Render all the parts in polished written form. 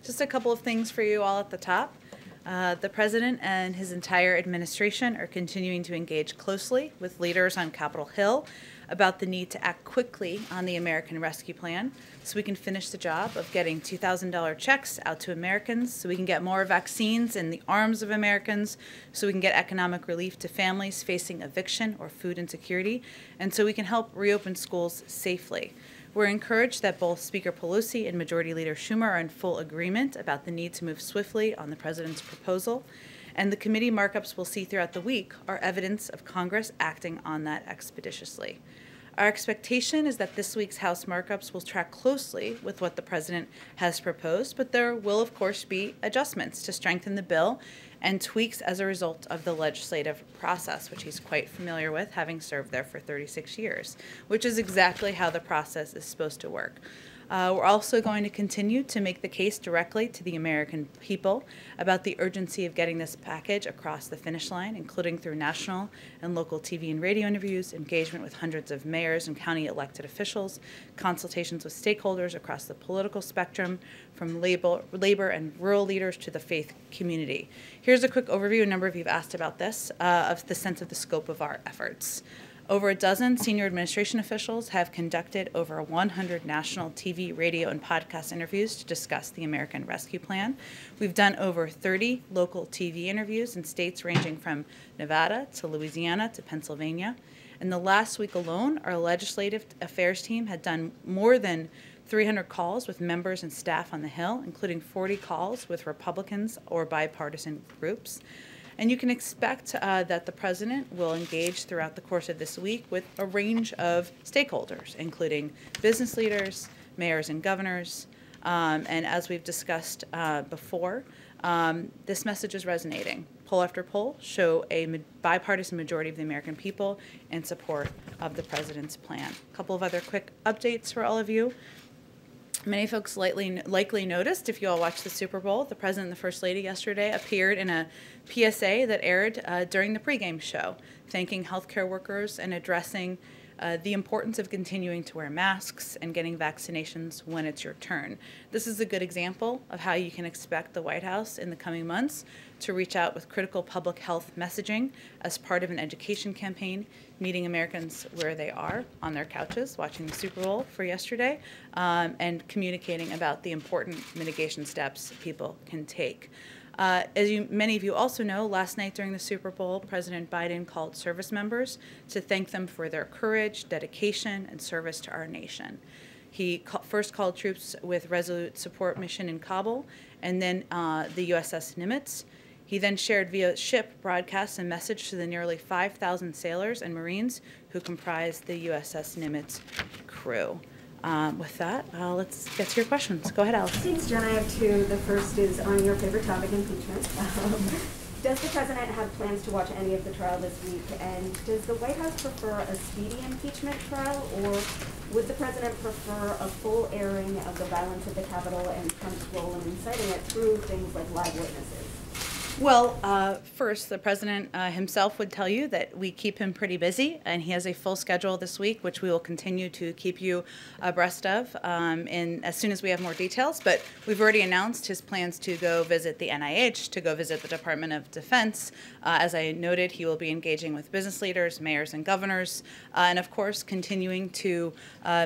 Just a couple of things for you all at the top. The president and his entire administration are continuing to engage closely with leaders on Capitol Hill about the need to act quickly on the American Rescue Plan so we can finish the job of getting $2,000 checks out to Americans, so we can get more vaccines in the arms of Americans, so we can get economic relief to families facing eviction or food insecurity, and so we can help reopen schools safely. We're encouraged that both Speaker Pelosi and Majority Leader Schumer are in full agreement about the need to move swiftly on the president's proposal, and the committee markups we'll see throughout the week are evidence of Congress acting on that expeditiously. Our expectation is that this week's House markups will track closely with what the president has proposed, but there will, of course, be adjustments to strengthen the bill and tweaks as a result of the legislative process, which he's quite familiar with, having served there for 36 years, which is exactly how the process is supposed to work. We're also going to continue to make the case directly to the American people about the urgency of getting this package across the finish line, including through national and local TV and radio interviews, engagement with hundreds of mayors and county elected officials, consultations with stakeholders across the political spectrum, from labor and rural leaders to the faith community. Here's a quick overview, a number of you have asked about this, of the sense of the scope of our efforts. Over a dozen senior administration officials have conducted over 100 national TV, radio, and podcast interviews to discuss the American Rescue Plan. We've done over 30 local TV interviews in states ranging from Nevada to Louisiana to Pennsylvania. In the last week alone, our legislative affairs team had done more than 300 calls with members and staff on the Hill, including 40 calls with Republicans or bipartisan groups. And you can expect that the president will engage throughout the course of this week with a range of stakeholders, including business leaders, mayors and governors. And as we've discussed before, this message is resonating. Poll after poll show a bipartisan majority of the American people in support of the president's plan. A couple of other quick updates for all of you. Many folks likely noticed, if you all watched the Super Bowl, the President and the First Lady yesterday appeared in a PSA that aired during the pregame show, thanking healthcare workers and addressing the importance of continuing to wear masks and getting vaccinations when it's your turn. This is a good example of how you can expect the White House in the coming months to reach out with critical public health messaging as part of an education campaign, meeting Americans where they are, on their couches, watching the Super Bowl for yesterday, and communicating about the important mitigation steps people can take. As many of you also know, last night during the Super Bowl, President Biden called service members to thank them for their courage, dedication, and service to our nation. He first called troops with Resolute Support Mission in Kabul, and then the USS Nimitz. He then shared via ship broadcasts a message to the nearly 5,000 sailors and Marines who comprise the USS Nimitz crew. With that, let's get to your questions. Go ahead, Alice. Thanks, Jen. I have two. The first is on your favorite topic, impeachment. Does the president have plans to watch any of the trial this week? And does the White House prefer a speedy impeachment trial, or would the president prefer a full airing of the violence at the Capitol and Trump's role in inciting it through things like live witnesses? Well, first, the president himself would tell you that we keep him pretty busy, and he has a full schedule this week, which we will continue to keep you abreast of as soon as we have more details. But we've already announced his plans to go visit the NIH, to go visit the Department of Defense. As I noted, he will be engaging with business leaders, mayors, and governors, and of course, continuing to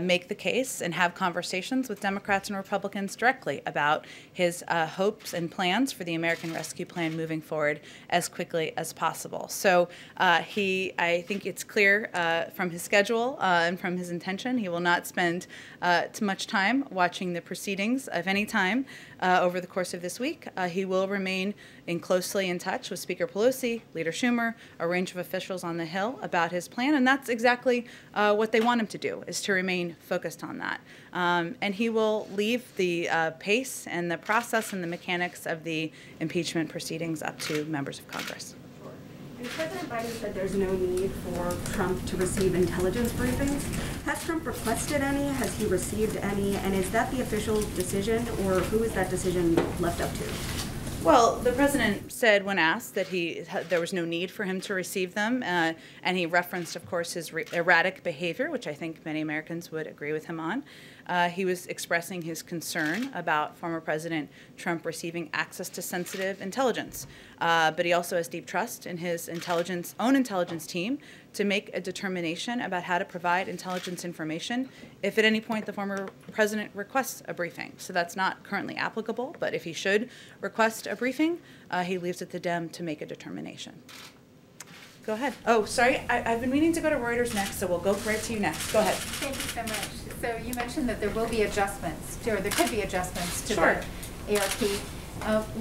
make the case and have conversations with Democrats and Republicans directly about his hopes and plans for the American Rescue Plan moving forward as quickly as possible. So I think it's clear from his schedule and from his intention, he will not spend too much time watching the proceedings of any time over the course of this week. He will remain closely in touch with Speaker Pelosi, Leader Schumer, a range of officials on the Hill about his plan, and that's exactly what they want him to do, is to remain focused on that. And he will leave the pace and the process and the mechanics of the impeachment proceedings up to members of Congress. And President Biden said there's no need for Trump to receive intelligence briefings. Has Trump requested any? Has he received any? And is that the official decision, or who is that decision left up to? Well, the president said when asked that there was no need for him to receive them, and he referenced, of course, his erratic behavior, which I think many Americans would agree with him on. He was expressing his concern about former President Trump receiving access to sensitive intelligence. But he also has deep trust in his own intelligence team to make a determination about how to provide intelligence information if at any point the former president requests a briefing. So that's not currently applicable, but if he should request a briefing, he leaves it to them to make a determination. Go ahead. Oh, sorry, I've been meaning to go to Reuters next, so we'll go right to you next. Go ahead. Thank you so much. So you mentioned that there will be adjustments, or there could be adjustments to Sure. the ARP.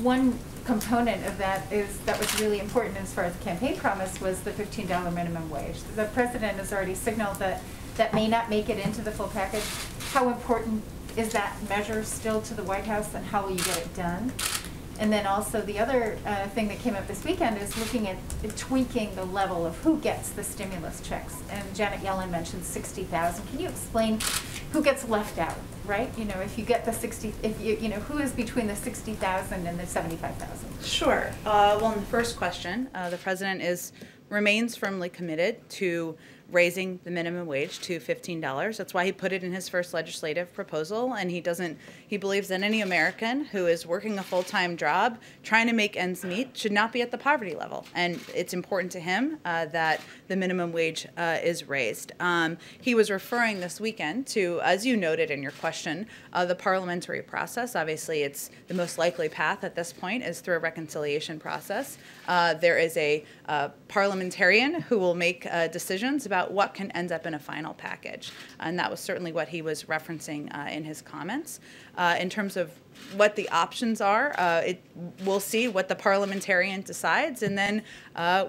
One component of that was really important as far as the campaign promise was the $15 minimum wage. The president has already signaled that that may not make it into the full package. How important is that measure still to the White House, and how will you get it done? And then also the other thing that came up this weekend is looking at tweaking the level of who gets the stimulus checks. And Janet Yellen mentioned 60,000. Can you explain who gets left out, right? You know, if you get the 60, if you know, who is between the 60,000 and the 75,000? Sure. Well, in the first question, the president remains firmly committed to raising the minimum wage to $15. That's why he put it in his first legislative proposal, and he believes that any American who is working a full-time job, trying to make ends meet, should not be at the poverty level. And it's important to him that the minimum wage is raised. He was referring this weekend to, as you noted in your question, the parliamentary process. Obviously, it's the most likely path at this point is through a reconciliation process. There is a parliamentarian who will make decisions about what can end up in a final package. And that was certainly what he was referencing in his comments. In terms of what the options are, we'll see what the parliamentarian decides, and then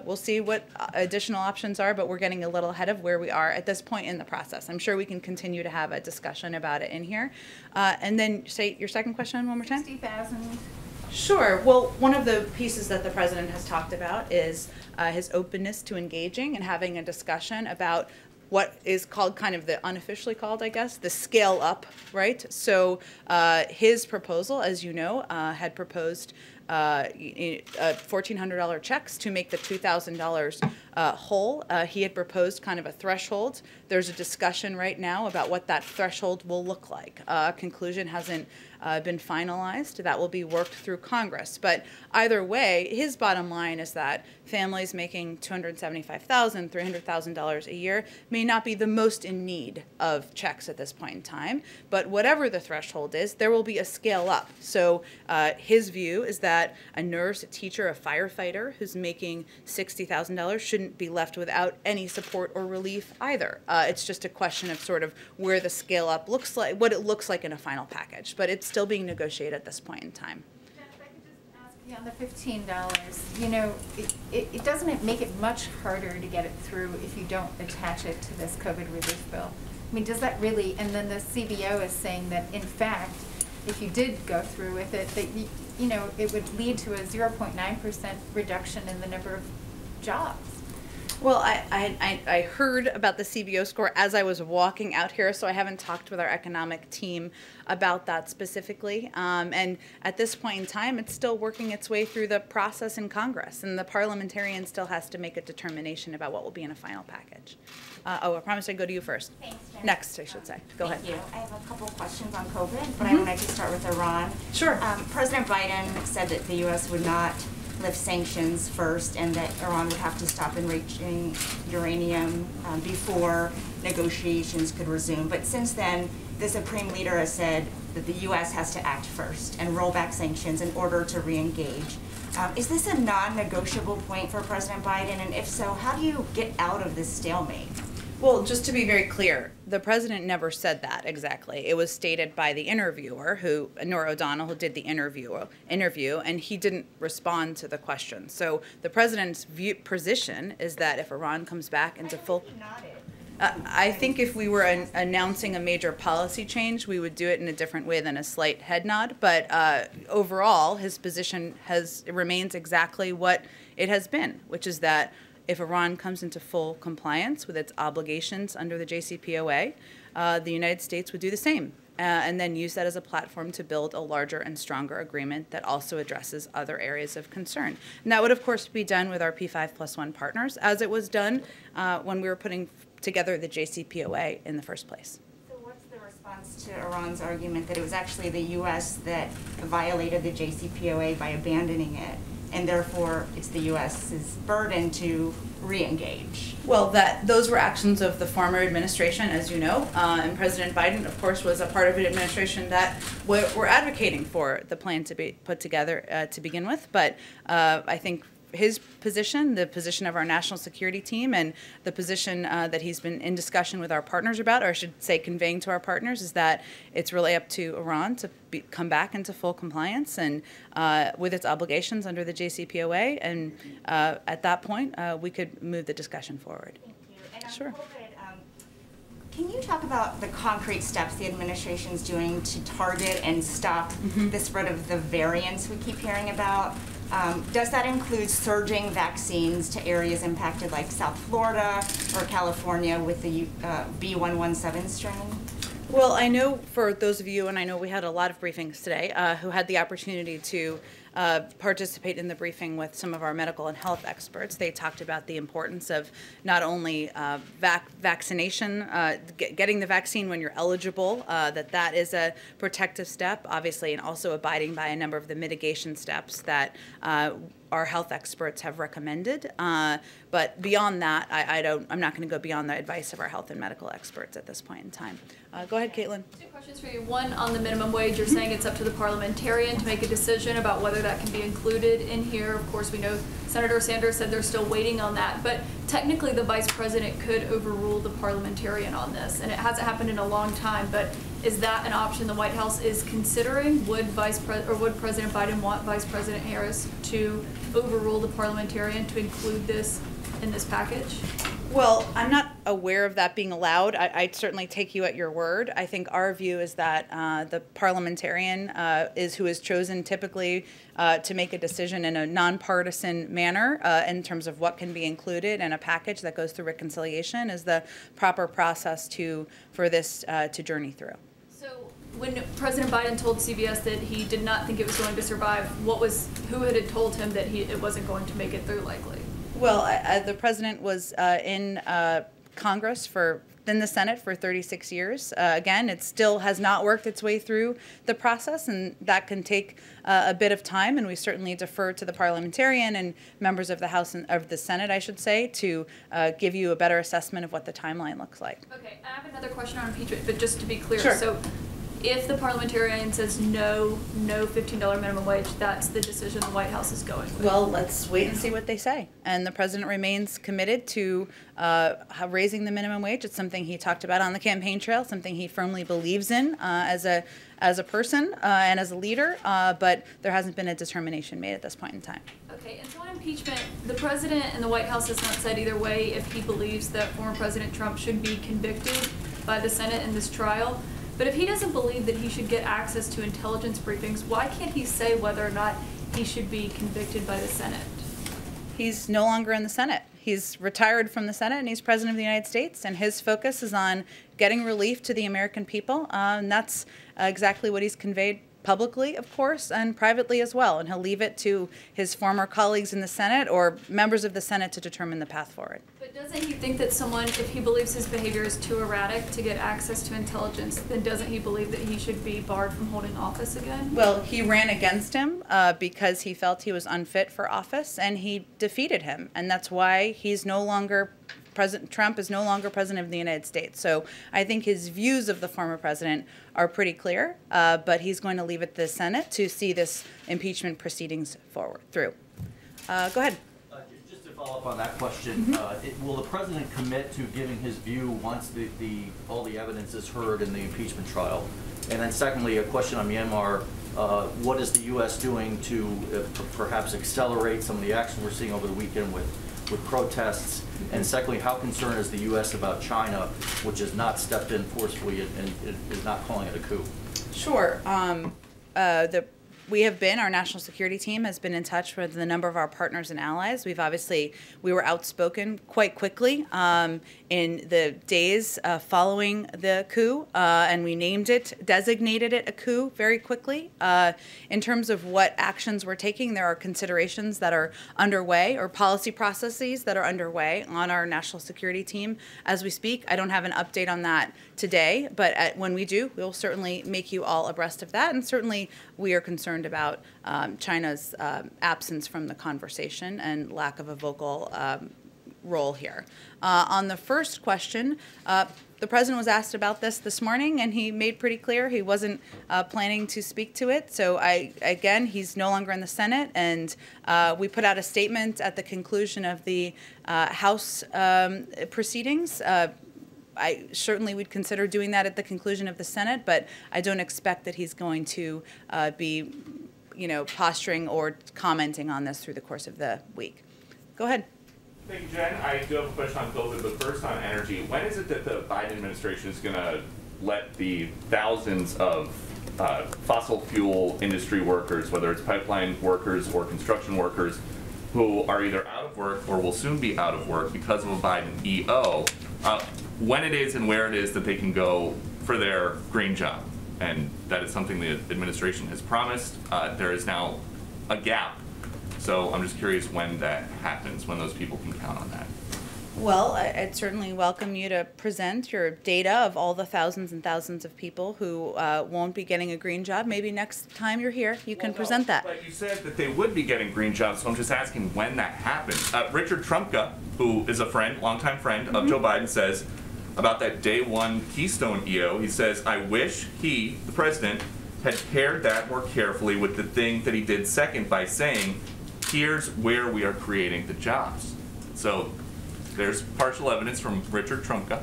we'll see what additional options are, but we're getting a little ahead of where we are at this point in the process. I'm sure we can continue to have a discussion about it in here. And then say your second question one more time. 60,000. Sure. Well, one of the pieces that the president has talked about is his openness to engaging and having a discussion about what is called, kind of the unofficially called, I guess, the scale up, right? So his proposal, as you know, had proposed $1,400 checks to make the $2,000 whole. He had proposed kind of a threshold. There's a discussion right now about what that threshold will look like. Conclusion hasn't been finalized. That will be worked through Congress. But either way, his bottom line is that families making $275,000, $300,000 a year may not be the most in need of checks at this point in time. But whatever the threshold is, there will be a scale up. So his view is that a nurse, a teacher, a firefighter who's making $60,000 shouldn't be left without any support or relief either. It's just a question of sort of where the scale up looks like, what it looks like in a final package. But it's still being negotiated at this point in time. Jen, if I could just ask you on the $15, you know, it doesn't make it much harder to get it through if you don't attach it to this COVID relief bill. I mean, does that really, and then the CBO is saying that, in fact, if you did go through with it, that, you know, it would lead to a 0.9% reduction in the number of jobs. Well, I heard about the CBO score as I was walking out here, so I haven't talked with our economic team about that specifically. And at this point in time, it's still working its way through the process in Congress, and the parliamentarian still has to make a determination about what will be in a final package. I promised I'd go to you first. Thanks, Jen. Next, I should say. Go ahead. Thank you. I have a couple questions on COVID, but I would like to start with Iran. Sure. President Biden said that the U.S. would not lift sanctions first and that Iran would have to stop enriching uranium before negotiations could resume. But since then, the Supreme Leader has said that the U.S. has to act first and roll back sanctions in order to re-engage. Is this a non-negotiable point for President Biden? And if so, how do you get out of this stalemate? Well, just to be very clear, the president never said that exactly. It was stated by the interviewer, Nora O'Donnell, who did the interview, and he didn't respond to the question. So the president's position is that if Iran comes back into full... I think if we were announcing a major policy change, we would do it in a different way than a slight head nod. But overall, his position remains exactly what it has been, which is that if Iran comes into full compliance with its obligations under the JCPOA, the United States would do the same and then use that as a platform to build a larger and stronger agreement that also addresses other areas of concern. And that would, of course, be done with our P5+1 partners, as it was done when we were putting together the JCPOA in the first place. So what's the response response to Iran's argument that it was actually the U.S. that violated the JCPOA by abandoning it, and therefore it's the U.S.'s burden to re-engage? Well, those were actions of the former administration, as you know, and President Biden, of course, was a part of an administration that were advocating for the plan to be put together to begin with. But I think his position, the position of our national security team, and the position that he's been in discussion with our partners about, or I should say conveying to our partners, is that it's really up to Iran to come back into full compliance and with its obligations under the JCPOA. And at that point, we could move the discussion forward. Thank you. And sure. Can you talk about the concrete steps the administration is doing to target and stop the spread of the variants we keep hearing about? Does that include surging vaccines to areas impacted like South Florida or California with the B117 strain? Well, I know for those of you, and I know we had a lot of briefings today, who had the opportunity to participate in the briefing with some of our medical and health experts. They talked about the importance of not only vaccination, getting the vaccine when you're eligible, that is a protective step, obviously, and also abiding by a number of the mitigation steps that our health experts have recommended. But beyond that, I'm not going to go beyond the advice of our health and medical experts at this point in time. Go ahead, Caitlin. Two questions for you. One, on the minimum wage, you're saying it's up to the parliamentarian to make a decision about whether that can be included in here. Of course, we know Senator Sanders said they're still waiting on that, but technically the vice president could overrule the parliamentarian on this, and it hasn't happened in a long time, but is that an option the White House is considering? Would President Biden want Vice President Harris to overrule the parliamentarian to include this in this package? Well, I'm not aware of that being allowed. I'd certainly take you at your word. I think our view is that the parliamentarian is who is chosen typically to make a decision in a nonpartisan manner in terms of what can be included in a package that goes through reconciliation is the proper process for this to journey through. So when President Biden told CBS that he did not think it was going to survive, who had told him that it wasn't going to make it through likely? Well, the president was in Congress in the Senate for 36 years. Again, it still has not worked its way through the process, and that can take a bit of time, and we certainly defer to the parliamentarian and members of the House and of the Senate, I should say, to give you a better assessment of what the timeline looks like. Okay, I have another question on impeachment, but just to be clear, sure. So if the parliamentarian says no $15 minimum wage, that's the decision the White House is going with? Well, let's wait and see what they say. And the president remains committed to raising the minimum wage. It's something he talked about on the campaign trail, something he firmly believes in as a person and as a leader, but there hasn't been a determination made at this point in time. Okay, and so on impeachment, the president and the White House has not said either way if he believes that former President Trump should be convicted by the Senate in this trial. But if he doesn't believe that he should get access to intelligence briefings, why can't he say whether or not he should be convicted by the Senate? He's no longer in the Senate. He's retired from the Senate, and he's president of the United States, and his focus is on getting relief to the American people, and that's exactly what he's conveyed publicly, of course, and privately as well, and he'll leave it to his former colleagues in the Senate or members of the Senate to determine the path forward. But doesn't he think that someone, if he believes his behavior is too erratic to get access to intelligence, then doesn't he believe that he should be barred from holding office again? Well, he ran against him because he felt he was unfit for office, and he defeated him, and that's why he's no longer President Trump is no longer president of the United States. So I think his views of the former president are pretty clear, but he's going to leave it to the Senate to see this impeachment proceedings through. Go ahead. Just to follow up on that question, will the president commit to giving his view once all the evidence is heard in the impeachment trial? And then secondly, a question on Myanmar. What is the U.S. doing to perhaps accelerate some of the action we're seeing over the weekend with protests? And secondly, how concerned is the U.S. about China, which has not stepped in forcefully and is not calling it a coup? Sure. The our national security team has been in touch with a number of our partners and allies. We were outspoken quite quickly in the days following the coup, and we designated it a coup very quickly. In terms of what actions we're taking, there are considerations that are underway or policy processes that are underway on our national security team as we speak. I don't have an update on that today, but when we do, we'll certainly make you all abreast of that. And certainly we are concerned about China's absence from the conversation and lack of a vocal role here. On the first question, the president was asked about this morning, and he made pretty clear he wasn't planning to speak to it. So again, he's no longer in the Senate, and we put out a statement at the conclusion of the House proceedings. I certainly would consider doing that at the conclusion of the Senate, but I don't expect that he's going to be, posturing or commenting on this through the course of the week. Go ahead. Thank you, Jen. I do have a question on COVID, but first on energy. When is it that the Biden administration is going to let the thousands of fossil fuel industry workers, whether it's pipeline workers or construction workers, who are either out of work or will soon be out of work because of a Biden EO, when it is and where it is that they can go for their green job? And that is something the administration has promised. There is now a gap. So I'm just curious when that happens, when those people can count on that. Well, I'd certainly welcome you to present your data of all the thousands and thousands of people who won't be getting a green job. Maybe next time you're here, you can present that. But you said that they would be getting green jobs, so I'm just asking when that happens. Richard Trumka, who is a friend, longtime friend of Joe Biden, says about that day one Keystone EO, he says, I wish he, the president, had paired that more carefully with the thing that he did second by saying, here's where we are creating the jobs. So there's partial evidence from Richard Trumka.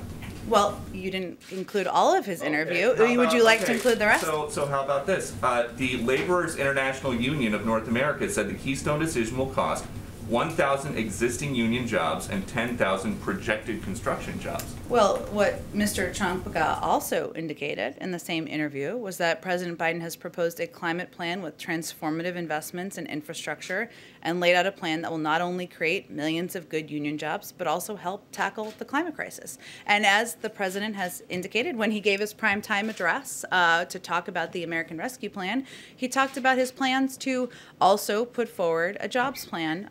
Well, you didn't include all of his interview. Would you like to include the rest? So how about this? The Laborers International Union of North America said the Keystone decision will cost 1,000 existing union jobs and 10,000 projected construction jobs. Well, what Mr. Trumka also indicated in the same interview was that President Biden has proposed a climate plan with transformative investments in infrastructure and laid out a plan that will not only create millions of good union jobs, but also help tackle the climate crisis. And as the president has indicated when he gave his primetime address to talk about the American Rescue Plan, he talked about his plans to also put forward a jobs plan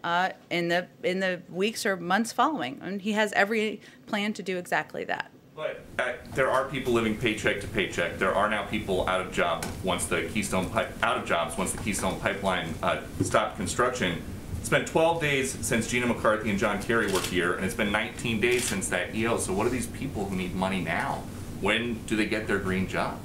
in the weeks or months following. And he has every plan to do exactly that. But there are people living paycheck to paycheck. There are now people out of jobs once the Keystone Pipeline stopped construction. It's been 12 days since Gina McCarthy and John Kerry were here, and it's been 19 days since that EO. So what are these people who need money now? When do they get their green job?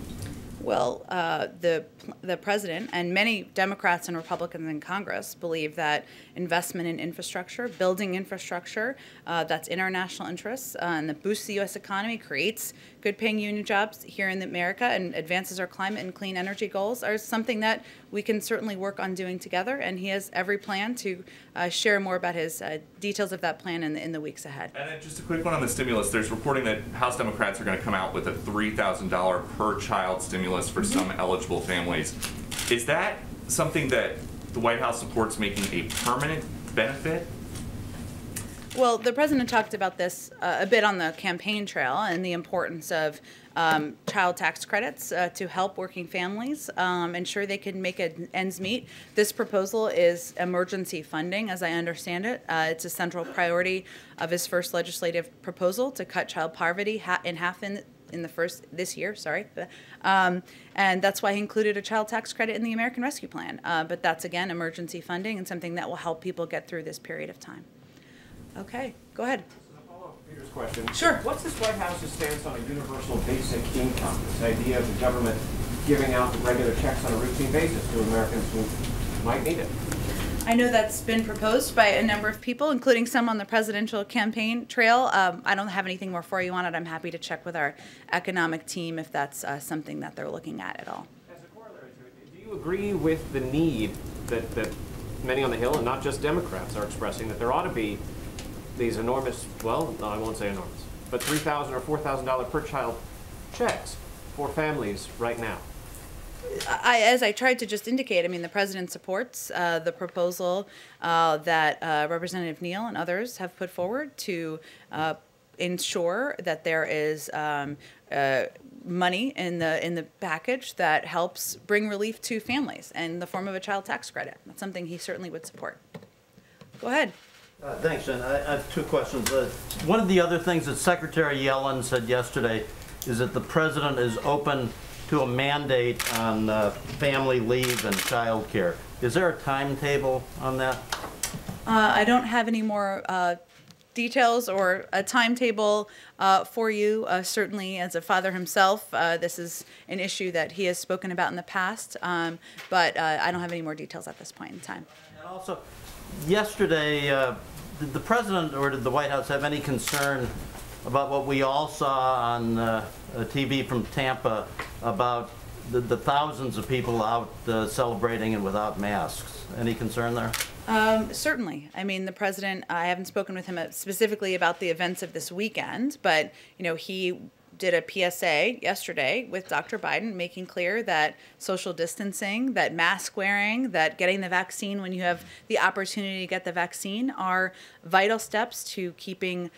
Well, the president and many Democrats and Republicans in Congress believe that investment in infrastructure, building infrastructure that's in our national interests and that boosts the U.S. economy, creates good-paying union jobs here in America and advances our climate and clean energy goals are something that we can certainly work on doing together. And he has every plan to share more about his details of that plan in the weeks ahead. And then just a quick one on the stimulus. There's reporting that House Democrats are going to come out with a $3,000 per child stimulus for some eligible families. Is that something that the White House supports making a permanent benefit? Well, the president talked about this a bit on the campaign trail and the importance of child tax credits to help working families ensure they can make ends meet. This proposal is emergency funding, as I understand it. It's a central priority of his first legislative proposal to cut child poverty in half this year, and that's why he included a child tax credit in the American Rescue Plan. But that's, again, emergency funding and something that will help people get through this period of time. Okay, go ahead. A follow-up to Peter's question. Sure. What's this White House's stance on a universal basic income, this idea of the government giving out regular checks on a routine basis to Americans who might need it? I know that's been proposed by a number of people, including some on the presidential campaign trail. I don't have anything more for you on it. I'm happy to check with our economic team if that's something that they're looking at all. As a corollary to it, do you agree with the need that many on the Hill, and not just Democrats, are expressing, that there ought to be these enormous, well, no, I won't say enormous, but $3,000 or $4,000 per child checks for families right now? as I tried to just indicate, I mean, the president supports the proposal that Representative Neal and others have put forward to ensure that there is money in the package that helps bring relief to families in the form of a child tax credit. That's something he certainly would support. Go ahead. Thanks, Jen. I have two questions. One of the other things that Secretary Yellen said yesterday is that the president is open to a mandate on family leave and child care. Is there a timetable on that? I don't have any more details or a timetable for you. Certainly, as a father himself, this is an issue that he has spoken about in the past, but I don't have any more details at this point in time. And also, yesterday, did the president or did the White House have any concern about what we all saw on TV from Tampa about the thousands of people out celebrating and without masks? Any concern there? Certainly. I mean, the president, I haven't spoken with him specifically about the events of this weekend, but, he did a PSA yesterday with Dr. Biden making clear that social distancing, that mask wearing, that getting the vaccine when you have the opportunity to get the vaccine are vital steps to keeping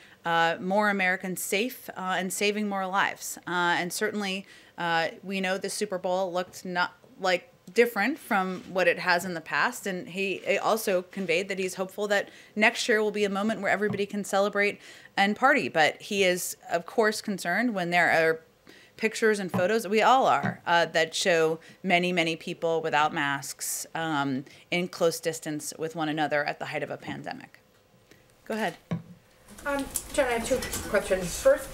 more Americans safe and saving more lives. And certainly we know the Super Bowl looked not like different from what it has in the past, and he also conveyed that he's hopeful that next year will be a moment where everybody can celebrate and party. But he is, of course, concerned when there are pictures and photos, we all are, that show many, many people without masks in close distance with one another at the height of a pandemic. Go ahead. Jen, I have two questions. First,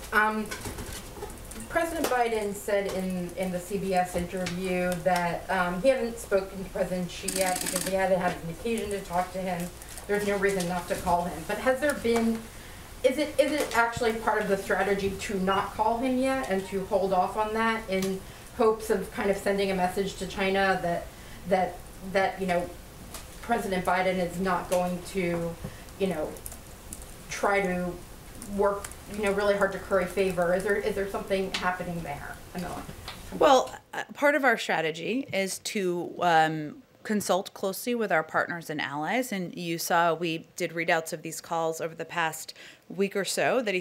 President Biden said in the CBS interview that he hadn't spoken to President Xi yet because he hadn't had an occasion to talk to him. There's no reason not to call him. But has there been, is it actually part of the strategy to not call him yet and to hold off on that in hopes of kind of sending a message to China that President Biden is not going to, try to work really hard to curry favor? Is there something happening there? Well, part of our strategy is to consult closely with our partners and allies, and you saw we did readouts of these calls over the past week or so that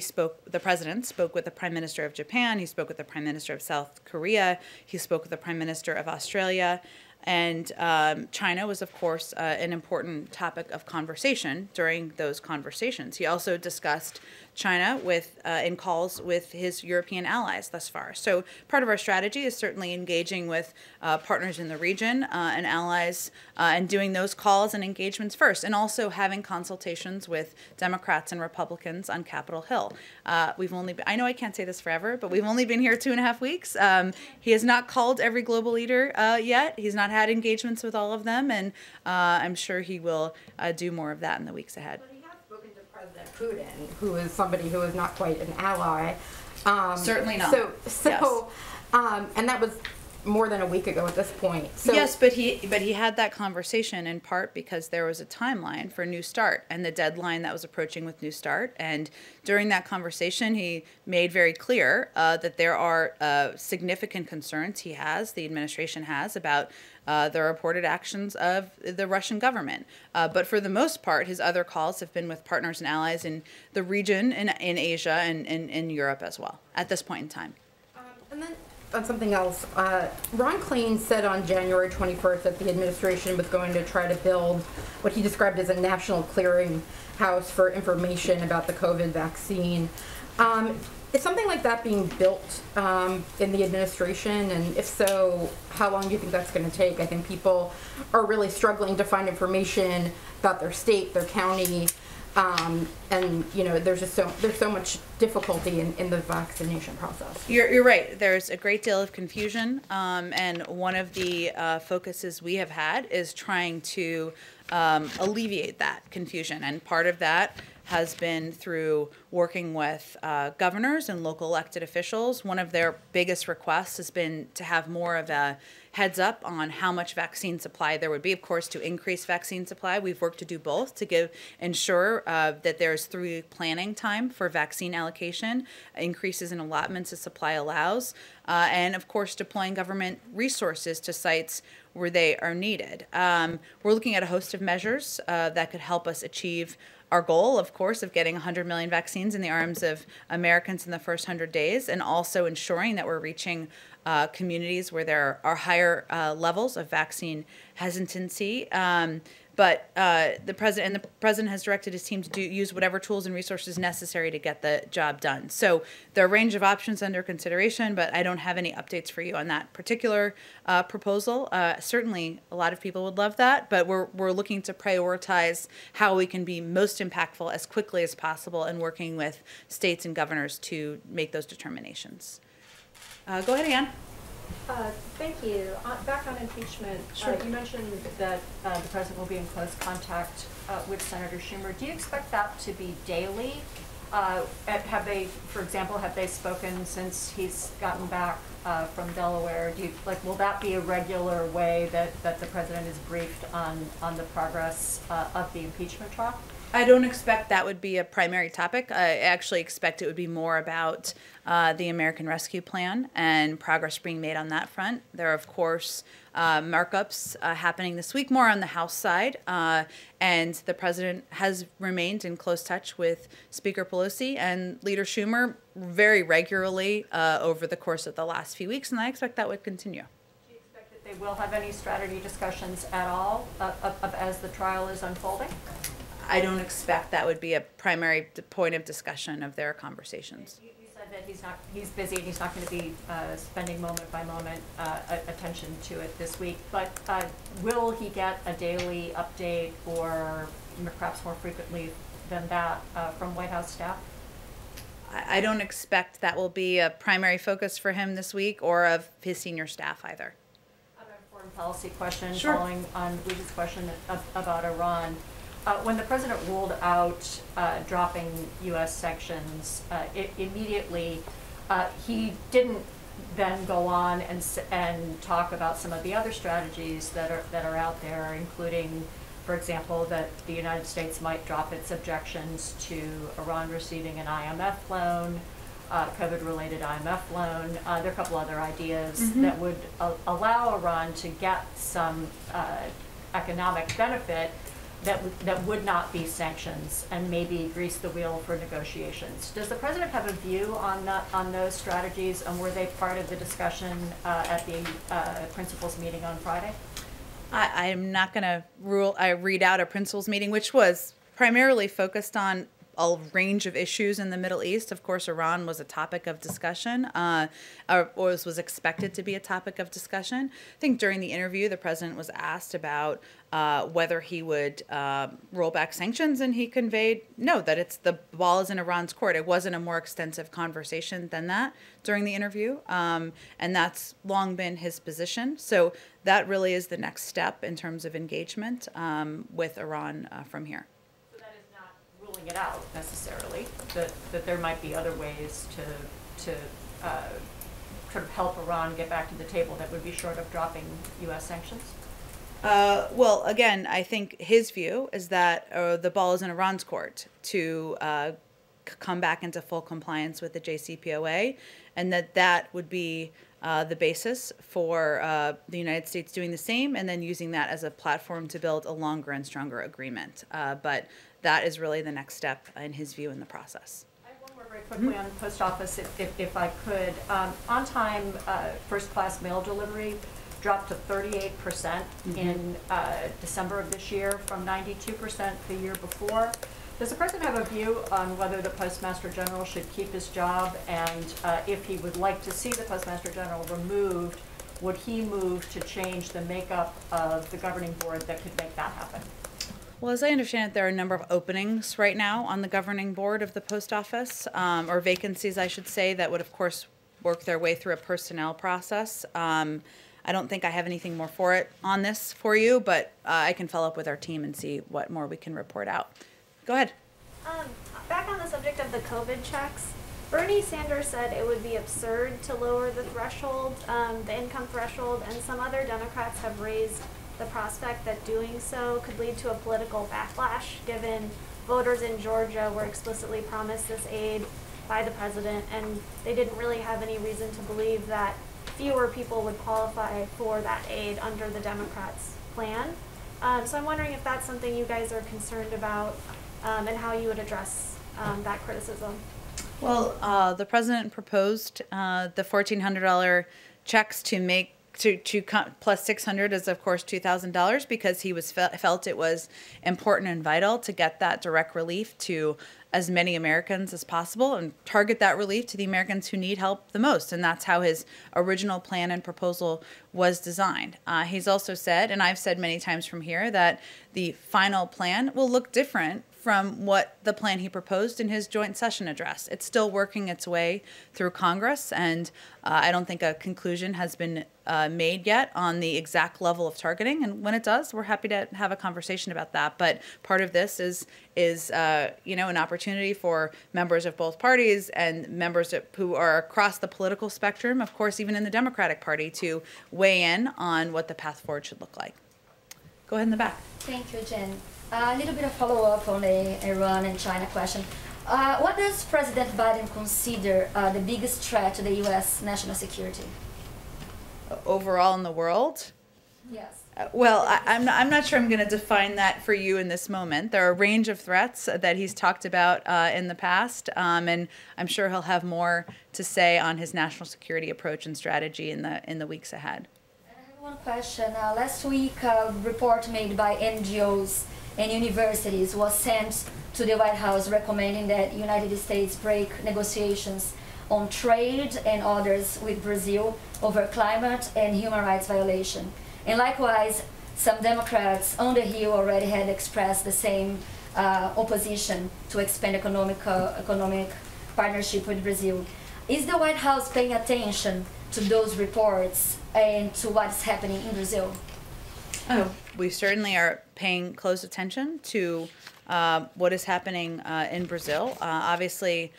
the president spoke with the Prime Minister of Japan, he spoke with the Prime Minister of South Korea, he spoke with the Prime Minister of Australia, and China was, of course, an important topic of conversation during those conversations. He also discussed China in calls with his European allies thus far. So part of our strategy is certainly engaging with partners in the region and allies and doing those calls and engagements first, and also having consultations with Democrats and Republicans on Capitol Hill. I know I can't say this forever, but we've only been here 2.5 weeks. He has not called every global leader yet. He's not had engagements with all of them, and I'm sure he will do more of that in the weeks ahead. But he has spoken to President Putin, who is somebody who is not quite an ally. Certainly not. So, yes. And that was more than a week ago at this point. So, yes, but he had that conversation in part because there was a timeline for New START and the deadline that was approaching with New START. And during that conversation, he made very clear that there are significant concerns the administration has about the reported actions of the Russian government. But for the most part, his other calls have been with partners and allies in the region, in Asia, and in Europe as well, at this point in time. And then on something else, Ron Klain said on January 21st that the administration was going to try to build what he described as a national clearinghouse for information about the COVID vaccine. Is something like that being built in the administration? And if so, how long do you think that's going to take? I think people are really struggling to find information about their state, their county, and there's so much difficulty in the vaccination process. You're right. There's a great deal of confusion, and one of the focuses we have had is trying to alleviate that confusion, and part of that has been through working with governors and local elected officials. One of their biggest requests has been to have more of a heads up on how much vaccine supply there would be. Of course, to increase vaccine supply, we've worked to do both to ensure that there's 3-week planning time for vaccine allocation, increases in allotments as supply allows, and of course deploying government resources to sites where they are needed. We're looking at a host of measures that could help us achieve our goal, of course, of getting 100 million vaccines in the arms of Americans in the first 100 days, and also ensuring that we're reaching communities where there are higher levels of vaccine hesitancy. But the president has directed his team to use whatever tools and resources necessary to get the job done. So there are a range of options under consideration, but I don't have any updates for you on that particular proposal. Certainly, a lot of people would love that, but we're looking to prioritize how we can be most impactful as quickly as possible and working with states and governors to make those determinations. Go ahead, Ann. Thank you. Back on impeachment, Sure. You mentioned that the president will be in close contact with Senator Schumer. Do you expect that to be daily? Have they, for example, have they spoken since he's gotten back from Delaware? Will that be a regular way that the president is briefed on the progress of the impeachment trial? I don't expect that would be a primary topic. I actually expect it would be more about the American Rescue Plan and progress being made on that front. There are, of course, markups happening this week, more on the House side, and the president has remained in close touch with Speaker Pelosi and Leader Schumer very regularly over the course of the last few weeks, and I expect that would continue. Do you expect that they will have any strategy discussions at all as the trial is unfolding? I don't expect that would be a primary point of discussion of their conversations. You said that he's busy and he's not going to be spending moment by moment attention to it this week, but will he get a daily update or perhaps more frequently than that from White House staff? I don't expect that will be a primary focus for him this week or of his senior staff either. I have a foreign policy question. Sure. Following on Luigi's question about Iran. When the president ruled out dropping U.S. sanctions, immediately he didn't then go on and talk about some of the other strategies that are out there, including, for example, that the United States might drop its objections to Iran receiving an IMF loan, COVID-related IMF loan. There are a couple other ideas that would allow Iran to get some economic benefit that would not be sanctions and maybe grease the wheel for negotiations. Does the president have a view on those strategies, and were they part of the discussion at the principals meeting on Friday? I'm not going to read out a principals meeting, which was primarily focused on a range of issues in the Middle East. Of course, Iran was a topic of discussion, or was expected to be a topic of discussion. I think during the interview, the president was asked about whether he would roll back sanctions, and he conveyed no, that the ball is in Iran's court. It wasn't a more extensive conversation than that during the interview, and that's long been his position. So that really is the next step in terms of engagement with Iran from here. Ruling it out necessarily, that there might be other ways to sort of help Iran get back to the table that would be short of dropping U.S. sanctions? Well, again, I think his view is that the ball is in Iran's court to come back into full compliance with the JCPOA, and that would be the basis for the United States doing the same, and then using that as a platform to build a longer and stronger agreement. But that is really the next step, in his view, in the process. I have one more very quickly on the post office, if I could. On-time first-class mail delivery dropped to 38% in December of this year from 92% the year before. Does the president have a view on whether the Postmaster General should keep his job, and if he would like to see the Postmaster General removed, would he move to change the makeup of the governing board that could make that happen? Well, as I understand it, there are a number of openings right now on the governing board of the post office, or vacancies, I should say, that would, of course, work their way through a personnel process. I don't think I have anything more on this for you, but I can follow up with our team and see what more we can report out. Go ahead. Back on the subject of the COVID checks, Bernie Sanders said it would be absurd to lower the threshold, the income threshold, and some other Democrats have raised the prospect that doing so could lead to a political backlash, given voters in Georgia were explicitly promised this aid by the president, and they didn't really have any reason to believe that fewer people would qualify for that aid under the Democrats' plan. So I'm wondering if that's something you guys are concerned about, and how you would address that criticism. Well, the president proposed the $1,400 checks to make plus 600 is of course $2,000 because he was felt it was important and vital to get that direct relief to as many Americans as possible and target that relief to the Americans who need help the most. And that's how his original plan and proposal was designed. He's also said, and I've said many times from here, that the final plan will look different from what the plan he proposed in his joint session address. It's still working its way through Congress, and I don't think a conclusion has been made yet on the exact level of targeting. And when it does, we're happy to have a conversation about that. But part of this is an opportunity for members of both parties and members who are across the political spectrum, of course, even in the Democratic Party, to weigh in on what the path forward should look like. Go ahead in the back. Thank you, Jen. A little bit of follow-up on the Iran and China question. What does President Biden consider the biggest threat to the U.S. national security? Overall in the world? Yes. Well, I'm not sure I'm going to define that for you in this moment. There are a range of threats that he's talked about in the past, and I'm sure he'll have more to say on his national security approach and strategy in the weeks ahead. I have one question. Last week, a report made by NGOs and universities was sent to the White House recommending that United States break negotiations on trade and others with Brazil over climate and human rights violation. And likewise, some Democrats on the Hill already had expressed the same opposition to expand economic partnership with Brazil. Is the White House paying attention to those reports and to what's happening in Brazil? Oh, we certainly are paying close attention to what is happening in Brazil. Obviously,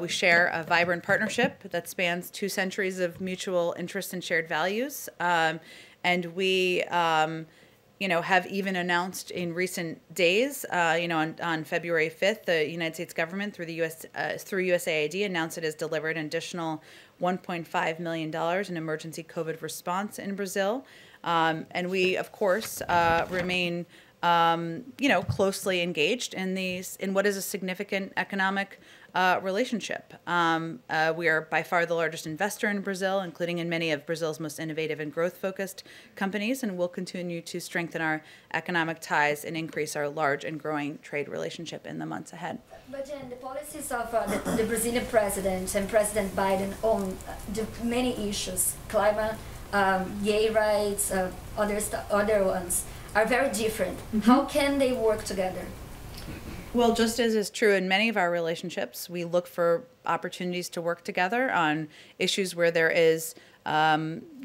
we share a vibrant partnership that spans 2 centuries of mutual interest and shared values. And we, have even announced in recent days, on February 5th, the United States government through USAID announced it has delivered an additional $1.5 million in emergency COVID response in Brazil. And we, of course, remain, closely engaged in what is a significant economic relationship. We are by far the largest investor in Brazil, including in many of Brazil's most innovative and growth-focused companies, and we'll continue to strengthen our economic ties and increase our large and growing trade relationship in the months ahead. But Jen, the policies of the Brazilian president and President Biden on the many issues, climate, gay rights, other ones, are very different. Mm-hmm. How can they work together? Well, just as is true in many of our relationships, we look for opportunities to work together on issues where there is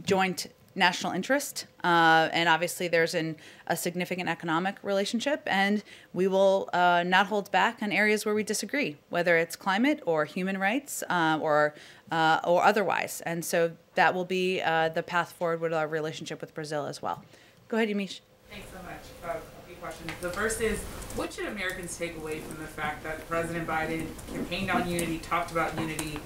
joint national interest, and obviously there's a significant economic relationship, and we will not hold back on areas where we disagree, whether it's climate or human rights or otherwise. And so that will be the path forward with our relationship with Brazil as well. Go ahead, Yamiche. Thanks so much. A few questions. The first is, what should Americans take away from the fact that President Biden campaigned on unity, talked about unity,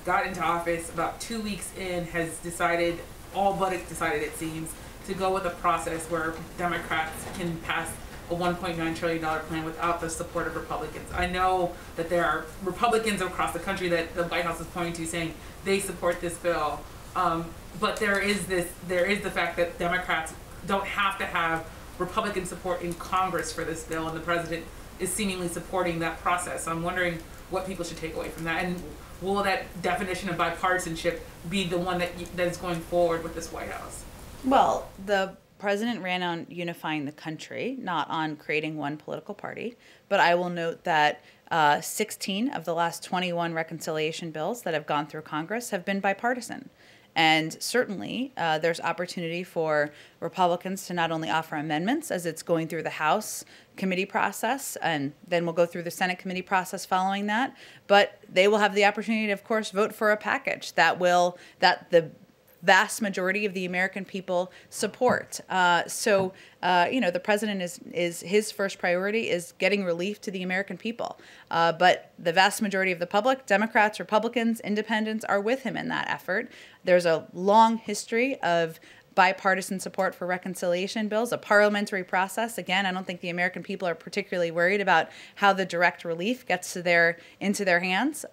got into office, about 2 weeks in, has decided, all but decided it seems, to go with a process where Democrats can pass a $1.9 trillion plan without the support of Republicans? I know that there are Republicans across the country that the White House is pointing to saying they support this bill, but there is the fact that Democrats don't have to have Republican support in Congress for this bill, and the president is seemingly supporting that process. So I'm wondering what people should take away from that, and will that definition of bipartisanship be the one that is going forward with this White House? Well, the president ran on unifying the country, not on creating one political party. But I will note that 16 of the last 21 reconciliation bills that have gone through Congress have been bipartisan. And certainly, there's opportunity for Republicans to not only offer amendments as it's going through the House committee process, and then we'll go through the Senate committee process following that, but they will have the opportunity to, of course, vote for a package that the vast majority of the American people support. The president is his first priority is getting relief to the American people. But the vast majority of the public, Democrats, Republicans, Independents, are with him in that effort. There's a long history of bipartisan support for reconciliation bills, a parliamentary process. Again, I don't think the American people are particularly worried about how the direct relief gets into their hands.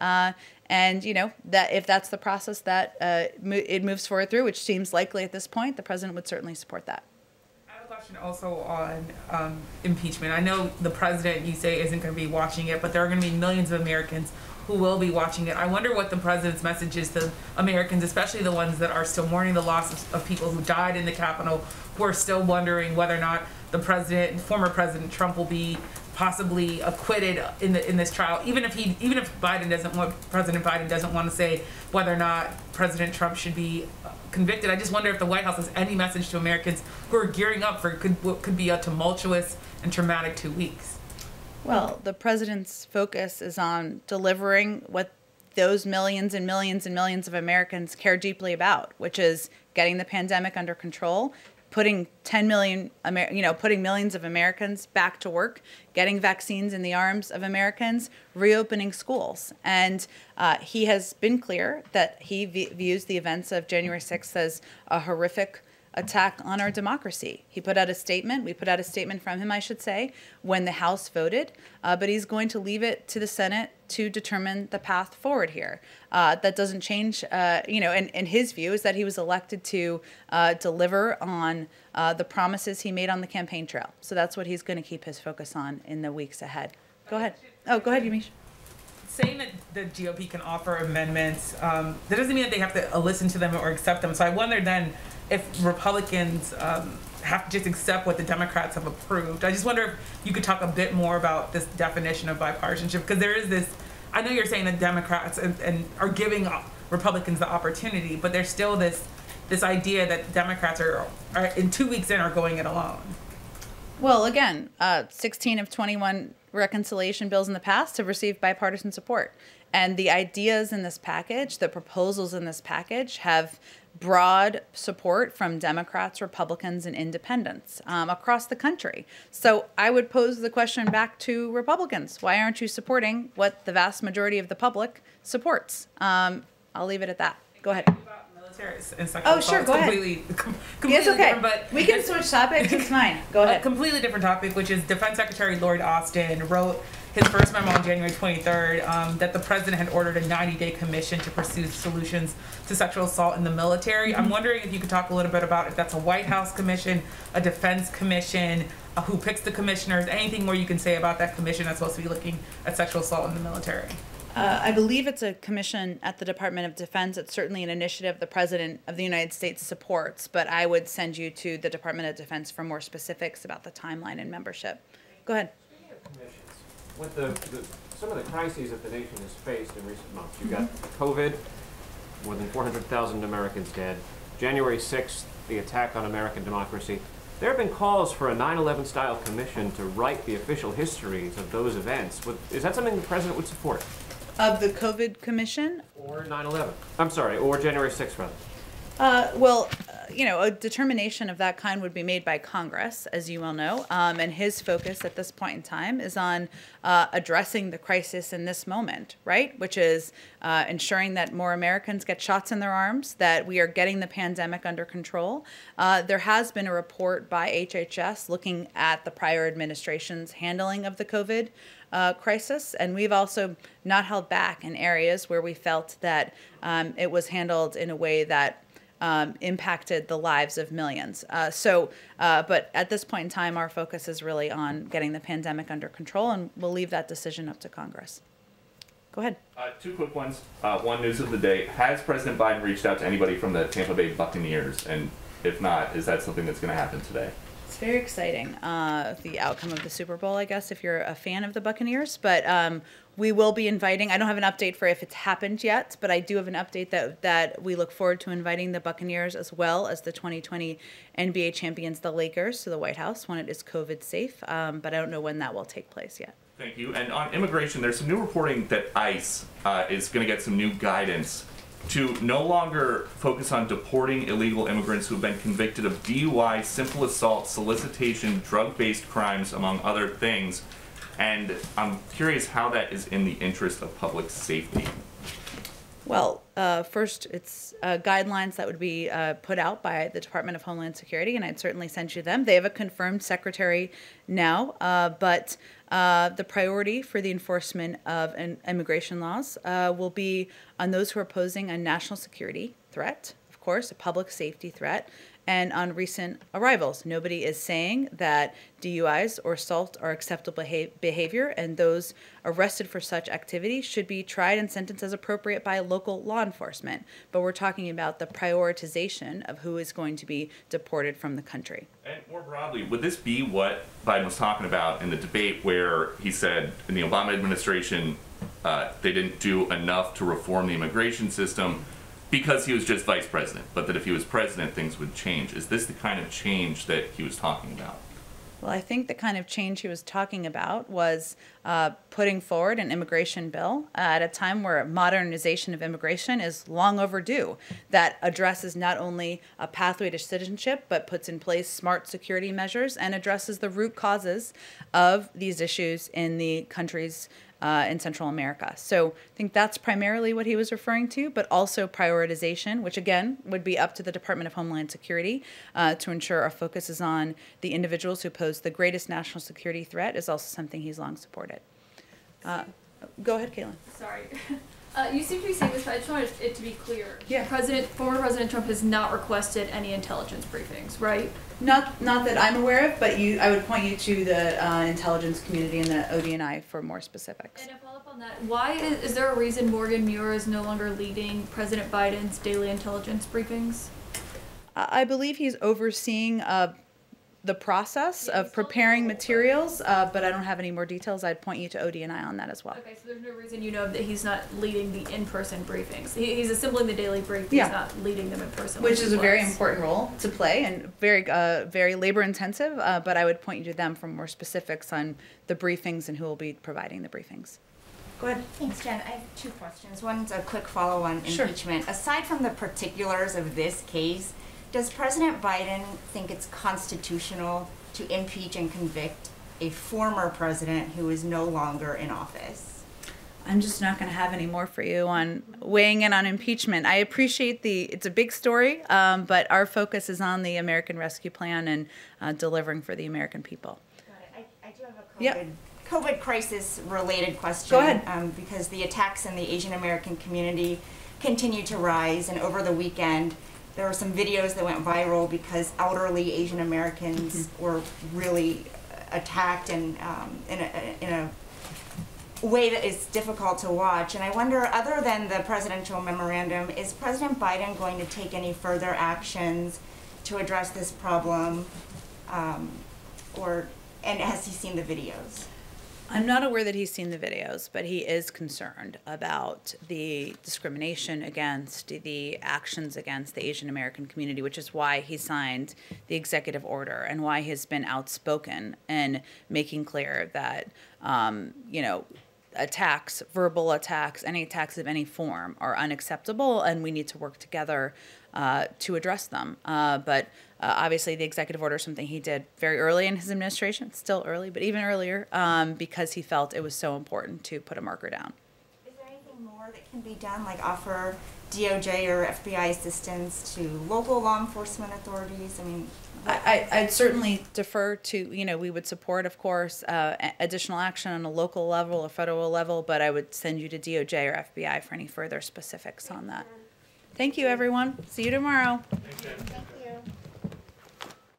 And that if that's the process that it moves forward through, which seems likely at this point, the president would certainly support that. I have a question also on impeachment. I know the president, you say, isn't going to be watching it, but there are going to be millions of Americans who will be watching it. I wonder what the president's message is to Americans, especially the ones that are still mourning the loss of people who died in the Capitol, who are still wondering whether or not the president, former President Trump, will be possibly acquitted in this trial, even if President Biden doesn't want to say whether or not President Trump should be convicted. I just wonder if the White House has any message to Americans who are gearing up for what could be a tumultuous and traumatic 2 weeks. Well, the president's focus is on delivering what those millions and millions and millions of Americans care deeply about, which is getting the pandemic under control, putting putting millions of Americans back to work, getting vaccines in the arms of Americans, reopening schools. And he has been clear that he views the events of January 6th as a horrific attack on our democracy. He put out a statement. We put out a statement from him, I should say, when the House voted. But he's going to leave it to the Senate to determine the path forward here. That doesn't change, and his view is that he was elected to deliver on the promises he made on the campaign trail. So that's what he's going to keep his focus on in the weeks ahead. Go ahead. Oh, go ahead, Yamiche. Saying that the GOP can offer amendments, that doesn't mean that they have to listen to them or accept them. So I wonder then if Republicans have to just accept what the Democrats have approved. I just wonder if you could talk a bit more about this definition of bipartisanship, because there is this, I know you're saying that Democrats and are giving Republicans the opportunity, but there's still this idea that Democrats are in 2 weeks in are going it alone. Well, again, 16 of 21 reconciliation bills in the past have received bipartisan support. And the ideas in this package, the proposals in this package, have broad support from Democrats, Republicans, and Independents across the country. So I would pose the question back to Republicans. Why aren't you supporting what the vast majority of the public supports? I'll leave it at that. Go ahead. Oh, sure, go ahead. Completely it's okay. But we can switch topics. It's fine. Go ahead. A completely different topic, which is Defense Secretary Lloyd Austin wrote his first memo on January 23rd that the president had ordered a 90-day commission to pursue solutions to sexual assault in the military. I'm wondering if you could talk a little bit about if that's a White House commission, a defense commission, who picks the commissioners, anything more you can say about that commission that's supposed to be looking at sexual assault in the military. I believe it's a commission at the Department of Defense. It's certainly an initiative the President of the United States supports, but I would send you to the Department of Defense for more specifics about the timeline and membership. Go ahead. With some of the crises that the nation has faced in recent months, you've got COVID, more than 400,000 Americans dead, January 6th, the attack on American democracy. There have been calls for a 9/11 style commission to write the official histories of those events. Is that something the president would support? Of the COVID commission? Or 9/11. I'm sorry, or January 6th, rather. A determination of that kind would be made by Congress, as you well know, and his focus at this point in time is on addressing the crisis in this moment, right? Which is ensuring that more Americans get shots in their arms, that we are getting the pandemic under control. There has been a report by HHS looking at the prior administration's handling of the COVID crisis, and we've also not held back in areas where we felt that it was handled in a way that impacted the lives of millions. But at this point in time, our focus is really on getting the pandemic under control, and we'll leave that decision up to Congress. Go ahead. Two quick ones. One, news of the day. Has President Biden reached out to anybody from the Tampa Bay Buccaneers? And if not, is that something that's going to happen today? It's very exciting, the outcome of the Super Bowl, I guess, if you're a fan of the Buccaneers. But we will be inviting, I don't have an update for if it's happened yet, but I do have an update that we look forward to inviting the Buccaneers as well as the 2020 NBA champions, the Lakers, to the White House when it is COVID safe. But I don't know when that will take place yet. Thank you. And on immigration, there's some new reporting that ICE is going to get some new guidance to no longer focus on deporting illegal immigrants who have been convicted of DUI, simple assault, solicitation, drug-based crimes, among other things. And I'm curious how that is in the interest of public safety. Well, first, it's guidelines that would be put out by the Department of Homeland Security, and I'd certainly send you them. They have a confirmed secretary now, but the priority for the enforcement of immigration laws will be on those who are posing a national security threat, of course, a public safety threat, and on recent arrivals. Nobody is saying that DUIs or assault are acceptable behavior, and those arrested for such activity should be tried and sentenced as appropriate by local law enforcement. But we're talking about the prioritization of who is going to be deported from the country. And more broadly, would this be what Biden was talking about in the debate where he said in the Obama administration they didn't do enough to reform the immigration system because he was just vice president, but that if he was president, things would change? Is this the kind of change that he was talking about? Well, I think the kind of change he was talking about was putting forward an immigration bill at a time where modernization of immigration is long overdue, that addresses not only a pathway to citizenship, but puts in place smart security measures and addresses the root causes of these issues in the countries in Central America. So I think that's primarily what he was referring to, but also prioritization, which again would be up to the Department of Homeland Security to ensure our focus is on the individuals who pose the greatest national security threat, is also something he's long supported. Go ahead, Caitlin. Sorry. You seem to be saying this, but I just wanted it to be clear. Yeah. Former President Trump has not requested any intelligence briefings, right? Not that I'm aware of, but I would point you to the intelligence community and the ODNI for more specifics. And to follow up on that, why is there a reason Morgan Muir is no longer leading President Biden's daily intelligence briefings? I believe he's overseeing the process of preparing materials, but I don't have any more details. I'd point you to ODNI on that as well. Okay, so there's no reason you know that he's not leading the in-person briefings. He's assembling the daily brief, Yeah. he's not leading them in person. Which is a very important role to play and very labor intensive, but I would point you to them for more specifics on the briefings and who will be providing the briefings. Go ahead. Thanks, Jen. I have two questions. One's a quick follow on Sure. impeachment. Aside from the particulars of this case, does President Biden think it's constitutional to impeach and convict a former president who is no longer in office? I'm just not going to have any more for you on weighing in on impeachment. I appreciate it's a big story, but our focus is on the American Rescue Plan and delivering for the American people. Got it. I do have a COVID crisis related question. Go ahead. Because the attacks in the Asian American community continue to rise, and over the weekend there were some videos that went viral because elderly Asian Americans were really attacked and in a way that is difficult to watch. And I wonder, other than the presidential memorandum, is President Biden going to take any further actions to address this problem, and has he seen the videos? I'm not aware that he's seen the videos, but he is concerned about the discrimination against, the actions against the Asian American community, which is why he signed the executive order and why he's been outspoken in making clear that, attacks, verbal attacks, any attacks of any form are unacceptable, and we need to work together to address them. But obviously the executive order is something he did very early in his administration. It's still early, but even earlier, because he felt it was so important to put a marker down. Is there anything more that can be done, like offer DOJ or FBI assistance to local law enforcement authorities? I mean, I'd certainly defer to, we would support, of course, additional action on a local level or federal level, but I would send you to DOJ or FBI for any further specifics on that. Thank you, everyone. See you tomorrow. Thanks, Jen.